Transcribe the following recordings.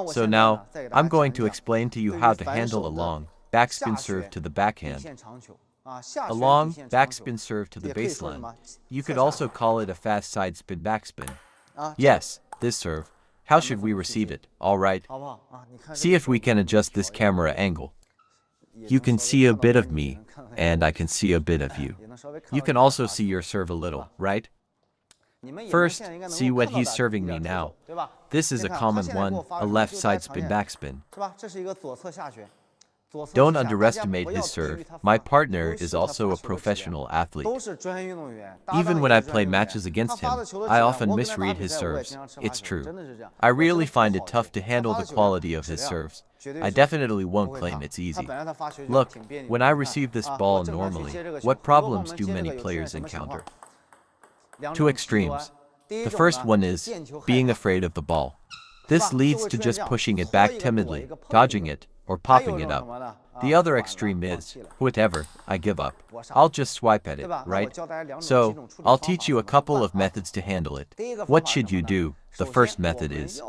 So now, I'm going to explain to you how to handle a long backspin serve to the backhand. A long backspin serve to the baseline. You could also call it a fast sidespin backspin. Yes, this serve. How should we receive it? Alright. See if we can adjust this camera angle. You can see a bit of me, and I can see a bit of you. You can also see your serve a little, right? First, see what he's serving me now. This is a common one, a left sidespin backspin. Don't underestimate his serve. My partner is also a professional athlete. Even when I play matches against him, I often misread his serves. It's true. I really find it tough to handle the quality of his serves. I definitely won't claim it's easy. Look, when I receive this ball normally, what problems do many players encounter? Two extremes. The first one is being afraid of the ball. This leads to just pushing it back timidly, dodging it, or popping it up. The other extreme is, whatever, I give up. I'll just swipe at it, right? So, I'll teach you a couple of methods to handle it. What should you do? The first method is,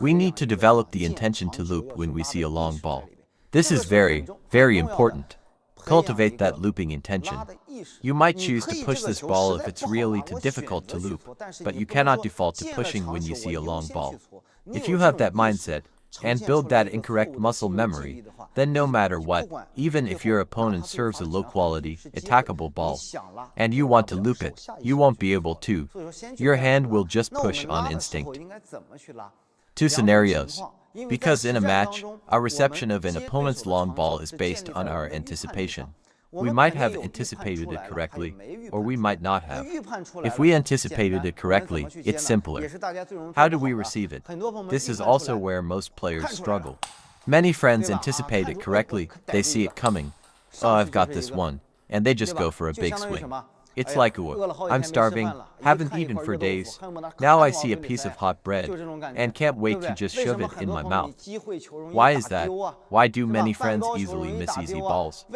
we need to develop the intention to loop when we see a long ball. This is very, very important. Cultivate that looping intention. You might choose to push this ball if it's really too difficult to loop, but you cannot default to pushing when you see a long ball. If you have that mindset, and build that incorrect muscle memory, then no matter what, even if your opponent serves a low-quality, attackable ball, and you want to loop it, you won't be able to. Your hand will just push on instinct. Two scenarios. Because in a match, our reception of an opponent's long ball is based on our anticipation. We might have anticipated it correctly, or we might not have. If we anticipated it correctly, it's simpler. How do we receive it? This is also where most players struggle. Many friends anticipate it correctly, they see it coming. Oh, I've got this one. And they just go for a big swing. It's like, I'm starving, haven't eaten for days. Now I see a piece of hot bread, and can't wait to just shove it in my mouth. Why is that? Why do many friends easily miss easy balls?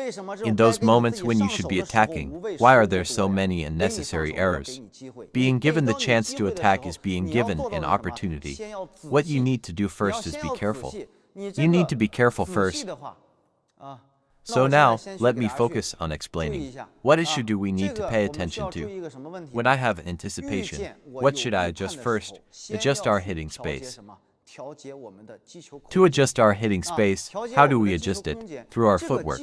In those moments when you should be attacking, why are there so many unnecessary errors? Being given the chance to attack is being given an opportunity. What you need to do first is be careful. You need to be careful first. So now, let me focus on explaining. What issue do we need to pay attention to? When I have anticipation, what should I adjust first? Adjust our hitting space. To adjust our hitting space, how do we adjust it? Through our footwork.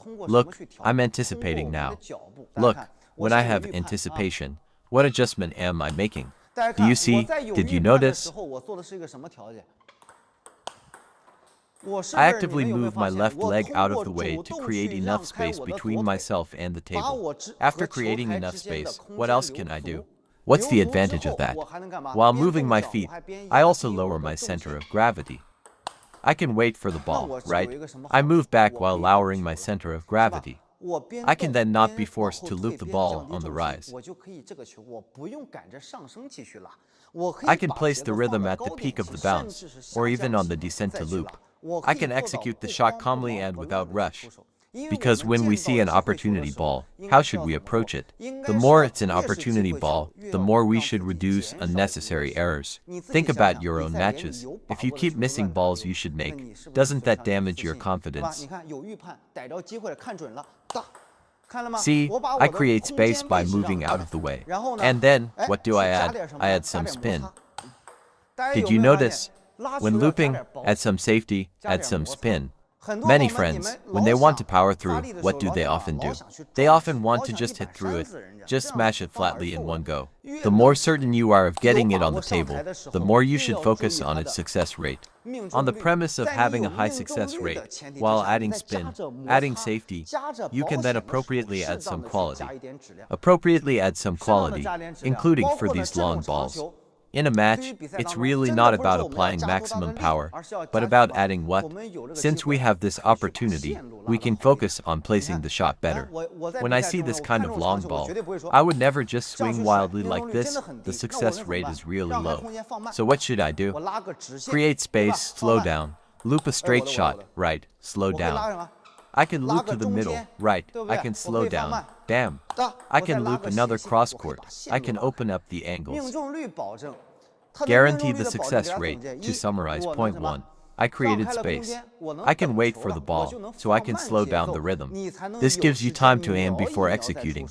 Look, I'm anticipating now. Look, when I have anticipation, what adjustment am I making? Do you see? Did you notice? I actively move my left leg out of the way to create enough space between myself and the table. After creating enough space, what else can I do? What's the advantage of that? While moving my feet, I also lower my center of gravity. I can wait for the ball, right? I move back while lowering my center of gravity. I can then not be forced to loop the ball on the rise. I can place the rhythm at the peak of the bounce, or even on the descent to loop. I can execute the shot calmly and without rush. Because when we see an opportunity ball, how should we approach it? The more it's an opportunity ball, the more we should reduce unnecessary errors. Think about your own matches. If you keep missing balls you should make, doesn't that damage your confidence? See, I create space by moving out of the way. And then, what do I add? I add some spin. Did you notice? When looping, add some safety, add some spin. Many friends, when they want to power through, what do they often do? They often want to just hit through it, just smash it flatly in one go. The more certain you are of getting it on the table, the more you should focus on its success rate. On the premise of having a high success rate, while adding spin, adding safety, you can then appropriately add some quality. Appropriately add some quality, including for these long balls. In a match, it's really not about applying maximum power, but about adding what? Since we have this opportunity, we can focus on placing the shot better. When I see this kind of long ball, I would never just swing wildly like this. The success rate is really low. So what should I do? Create space, slow down. Loop a straight shot, right, slow down. I can loop to the middle, right, I can slow down, damn. I can loop another crosscourt, I can open up the angles. Guarantee the success rate. To summarize point 1, I created space. I can wait for the ball, so I can slow down the rhythm. This gives you time to aim before executing.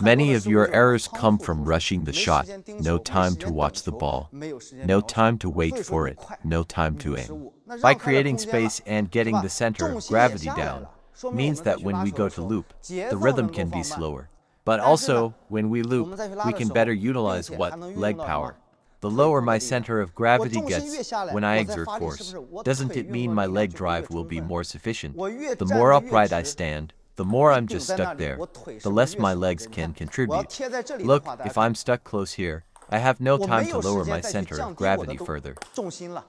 Many of your errors come from rushing the shot, no time to watch the ball, no time to wait for it, no time to aim. By creating space and getting the center of gravity down, means that when we go to loop, the rhythm can be slower. But also, when we loop, we can better utilize what? Leg power. The lower my center of gravity gets when I exert force, doesn't it mean my leg drive will be more sufficient? The more upright I stand, the more I'm just stuck there, the less my legs can contribute. Look, if I'm stuck close here, I have no time to lower my center of gravity further.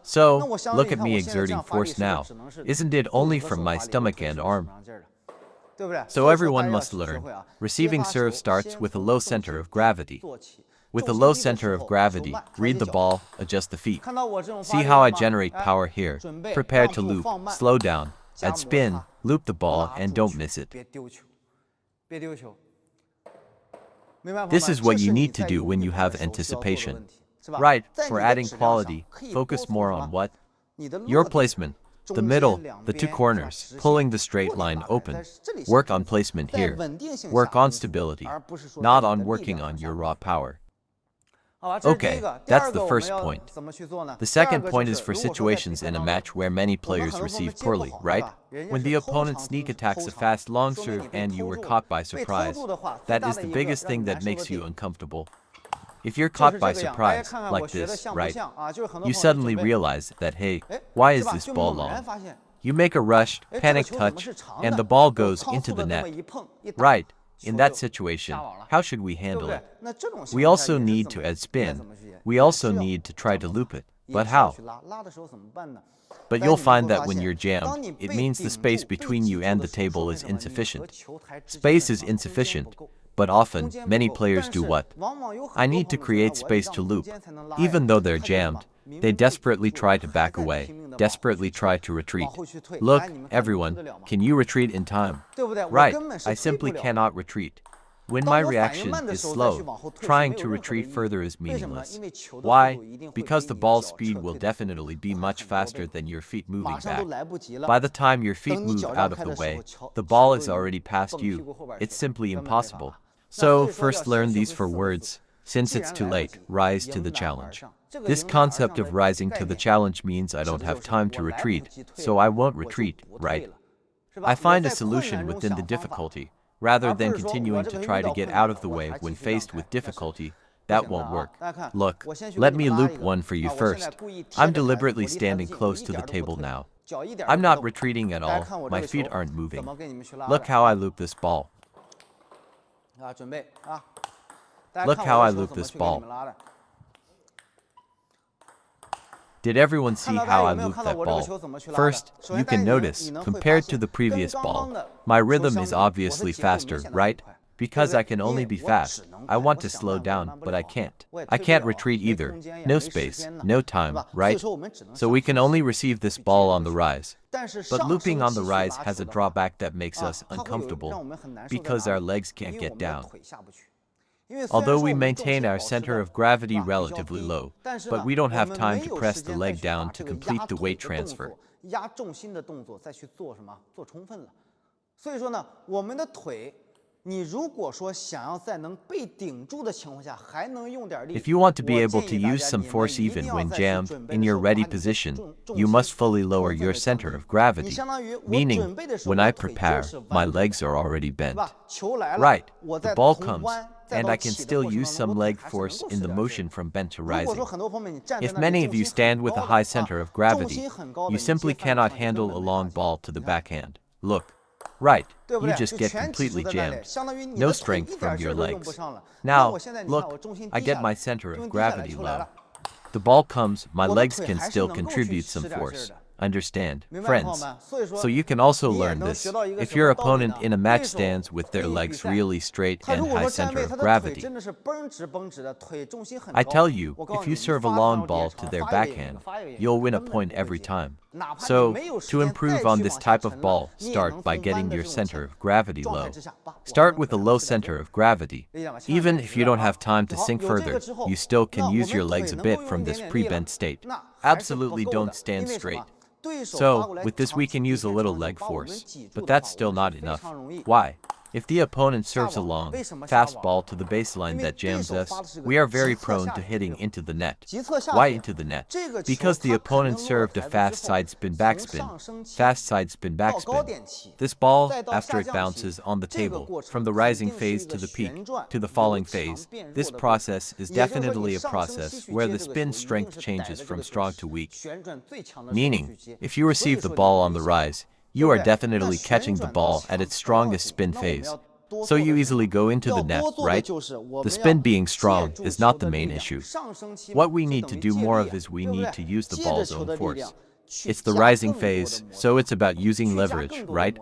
So, look at me exerting force now. Isn't it only from my stomach and arm? So everyone must learn. Receiving serve starts with a low center of gravity. With a low center of gravity, read the ball, adjust the feet. See how I generate power here. Prepare to loop, slow down, add spin, loop the ball, and don't miss it. This is what you need to do when you have anticipation. Right, for adding quality, focus more on what? Your placement. The middle, the two corners, pulling the straight line open. Work on placement here. Work on stability, not on working on your raw power. Okay, that's the first point. The second point is for situations in a match where many players receive poorly, right? When the opponent sneak attacks a fast long serve and you were caught by surprise, that is the biggest thing that makes you uncomfortable. If you're caught by surprise, like this, right? You suddenly realize that, hey, why is this ball long? You make a rushed, panicked touch, and the ball goes into the net. Right. In that situation, how should we handle it? We also need to add spin. We also need to try to loop it. But how? But you'll find that when you're jammed, it means the space between you and the table is insufficient. Space is insufficient, but often, many players do what? I need to create space to loop. Even though they're jammed, they desperately try to back away, desperately try to retreat. Look, everyone, can you retreat in time? Right, I simply cannot retreat. When my reaction is slow, trying to retreat further is meaningless. Why? Because the ball's speed will definitely be much faster than your feet moving back. By the time your feet move out of the way, the ball is already past you. It's simply impossible. So, first learn these 4 words. Since it's too late, rise to the challenge. This concept of rising to the challenge means I don't have time to retreat, so I won't retreat, right? I find a solution within the difficulty. Rather than continuing to try to get out of the way when faced with difficulty, that won't work. Look, let me loop one for you first. I'm deliberately standing close to the table now. I'm not retreating at all, my feet aren't moving. Look how I loop this ball. Look how I loop this ball. Did everyone see how I looped that ball? First, you can notice, compared to the previous ball, my rhythm is obviously faster, right? Because I can only be fast. I want to slow down, but I can't. I can't retreat either. No space, no time, right? So we can only receive this ball on the rise. But looping on the rise has a drawback that makes us uncomfortable, because our legs can't get down. Although we maintain our center of gravity relatively low, but we don't have time to press the leg down to complete the weight transfer. If you want to be able to use some force even when jammed, in your ready position, you must fully lower your center of gravity. Meaning, when I prepare, my legs are already bent. Right, the ball comes, and I can still use some leg force in the motion from bent to rising. If many of you stand with a high center of gravity, you simply cannot handle a long ball to the backhand. Look. Right, you just get completely jammed. No strength from your legs. Now, look, I get my center of gravity low. The ball comes, my legs can still contribute some force. Understand, friends? So you can also learn this. If your opponent in a match stands with their legs really straight and high center of gravity, I tell you, if you serve a long ball to their backhand, you'll win a point every time. So, to improve on this type of ball, start by getting your center of gravity low. Start with a low center of gravity. Even if you don't have time to sink further, you still can use your legs a bit from this pre-bent state. Absolutely don't stand straight. So, with this we can use a little leg force, but that's still not enough. Why? If the opponent serves a long, fast ball to the baseline that jams us, we are very prone to hitting into the net. Why into the net? Because the opponent served a fast sidespin backspin. Fast sidespin backspin. This ball, after it bounces on the table, from the rising phase to the peak, to the falling phase, this process is definitely a process where the spin strength changes from strong to weak. Meaning, if you receive the ball on the rise, you are definitely catching the ball at its strongest spin phase. So you easily go into the net, right? The spin being strong is not the main issue. What we need to do more of is we need to use the ball's own force. It's the rising phase, so it's about using leverage, right?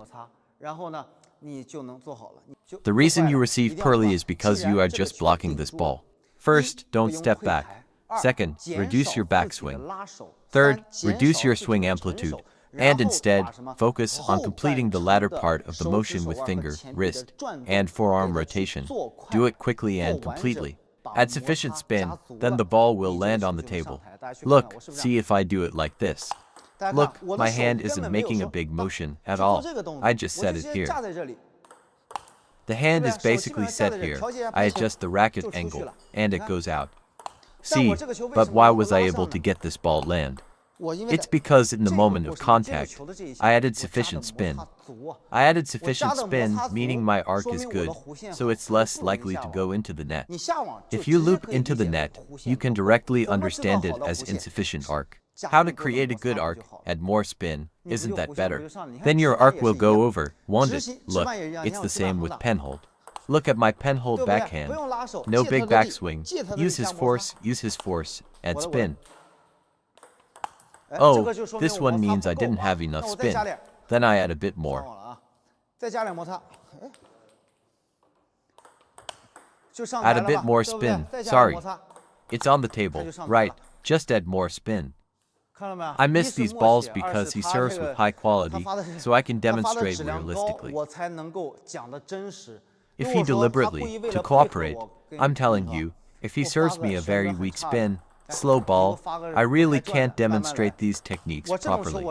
The reason you receive poorly is because you are just blocking this ball. First, don't step back. Second, reduce your backswing. Third, reduce your swing amplitude. And instead, focus on completing the latter part of the motion with finger, wrist, and forearm rotation. Do it quickly and completely. Add sufficient spin, then the ball will land on the table. Look, see if I do it like this. Look, my hand isn't making a big motion at all. I just set it here. The hand is basically set here. I adjust the racket angle, and it goes out. See, but why was I able to get this ball land? It's because in the moment of contact, I added sufficient spin. I added sufficient spin, meaning my arc is good, so it's less likely to go into the net. If you loop into the net, you can directly understand it as insufficient arc. How to create a good arc, add more spin, isn't that better? Then your arc will go over, won't it? Look, it's the same with penhold. Look at my penhold backhand. No big backswing. Use his force, add spin. Oh, this one means I didn't have enough spin. Then I add a bit more. Add a bit more spin, sorry. It's on the table, right, just add more spin. I miss these balls because he serves with high quality, so I can demonstrate realistically. If he deliberately, to cooperate, I'm telling you, if he serves me a very weak spin, slow ball, I really can't demonstrate these techniques properly.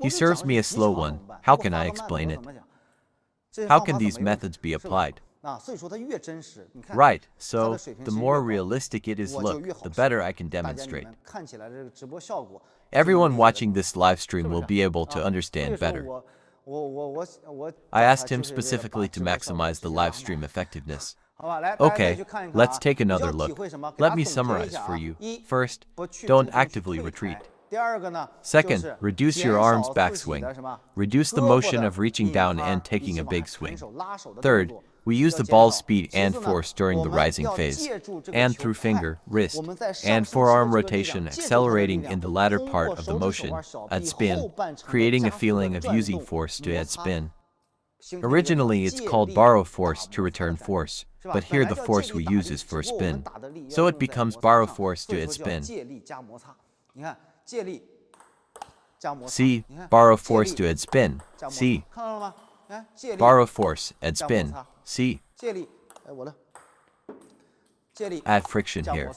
He serves me a slow one, how can I explain it? How can these methods be applied? Right, so, the more realistic it is look, the better I can demonstrate. Everyone watching this live stream will be able to understand better. I asked him specifically to maximize the live stream effectiveness. Okay, let's take another look. Let me summarize for you. First, don't actively retreat. Second, reduce your arm's backswing. Reduce the motion of reaching down and taking a big swing. Third, we use the ball's speed and force during the rising phase, and through finger, wrist, and forearm rotation accelerating in the latter part of the motion, add spin, creating a feeling of using force to add spin. Originally it's called borrow force to return force, but here the force we use is for spin. So it becomes borrow force to add spin. See, borrow force to add spin. See, borrow force, add spin. See, add friction here.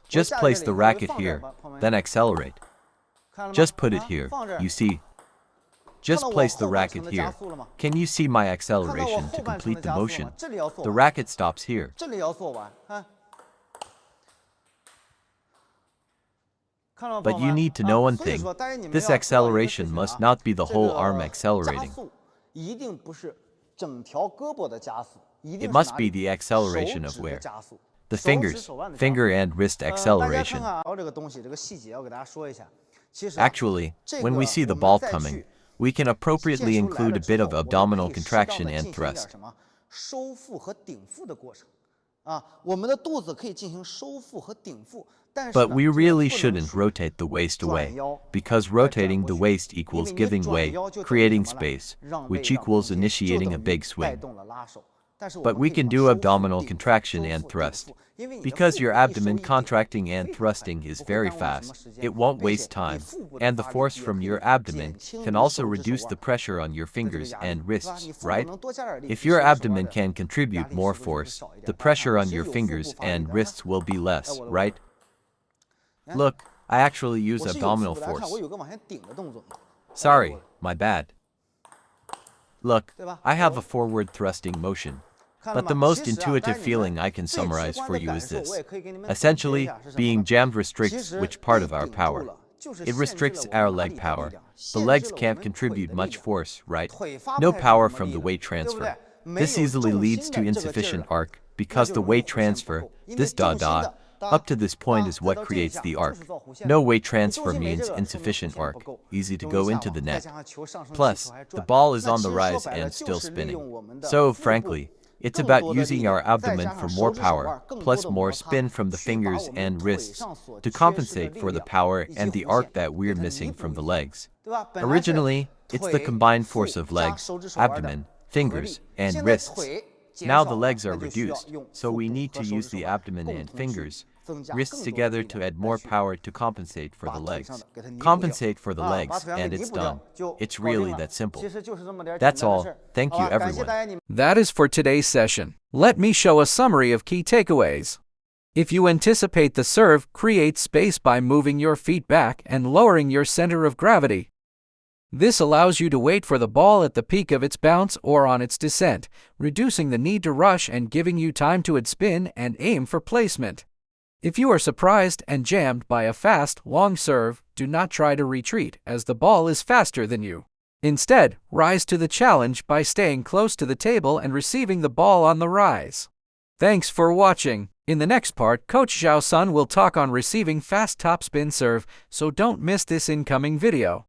Just place the racket here, then accelerate. Just put it here, you see. Just place the racket here. Can you see my acceleration to complete the motion? The racket stops here. But you need to know one thing. This acceleration must not be the whole arm accelerating. It must be the acceleration of where? The fingers, finger and wrist acceleration. Actually, when we see the ball coming, we can appropriately include a bit of abdominal contraction and thrust. But we really shouldn't rotate the waist away, because rotating the waist equals giving way, creating space, which equals initiating a big swing. But we can do abdominal contraction and thrust. Because your abdomen contracting and thrusting is very fast, it won't waste time, and the force from your abdomen can also reduce the pressure on your fingers and wrists, right? If your abdomen can contribute more force, the pressure on your fingers and wrists will be less, right? Look, I actually use abdominal force. Sorry, my bad. Look, I have a forward thrusting motion. But the most intuitive feeling I can summarize for you is this. Essentially, being jammed restricts which part of our power. It restricts our leg power. The legs can't contribute much force, right? No power from the weight transfer. This easily leads to insufficient arc, because the weight transfer, this up to this point is what creates the arc. No weight transfer means insufficient arc, easy to go into the net. Plus, the ball is on the rise and still spinning. So, frankly, it's about using our abdomen for more power, plus more spin from the fingers and wrists, to compensate for the power and the arc that we're missing from the legs. Originally, it's the combined force of legs, abdomen, fingers, and wrists. Now the legs are reduced, so we need to use the abdomen and fingers, wrists together to add more power to compensate for the legs. Compensate for the legs, and it's done. It's really that simple. That's all. Thank you, everyone. That is for today's session. Let me show a summary of key takeaways. If you anticipate the serve, create space by moving your feet back and lowering your center of gravity. This allows you to wait for the ball at the peak of its bounce or on its descent, reducing the need to rush and giving you time to spin and aim for placement. If you are surprised and jammed by a fast, long serve, do not try to retreat, as the ball is faster than you. Instead, rise to the challenge by staying close to the table and receiving the ball on the rise. Thanks for watching. In the next part, Coach Zhao Sun will talk on receiving fast topspin serve, so don't miss this incoming video.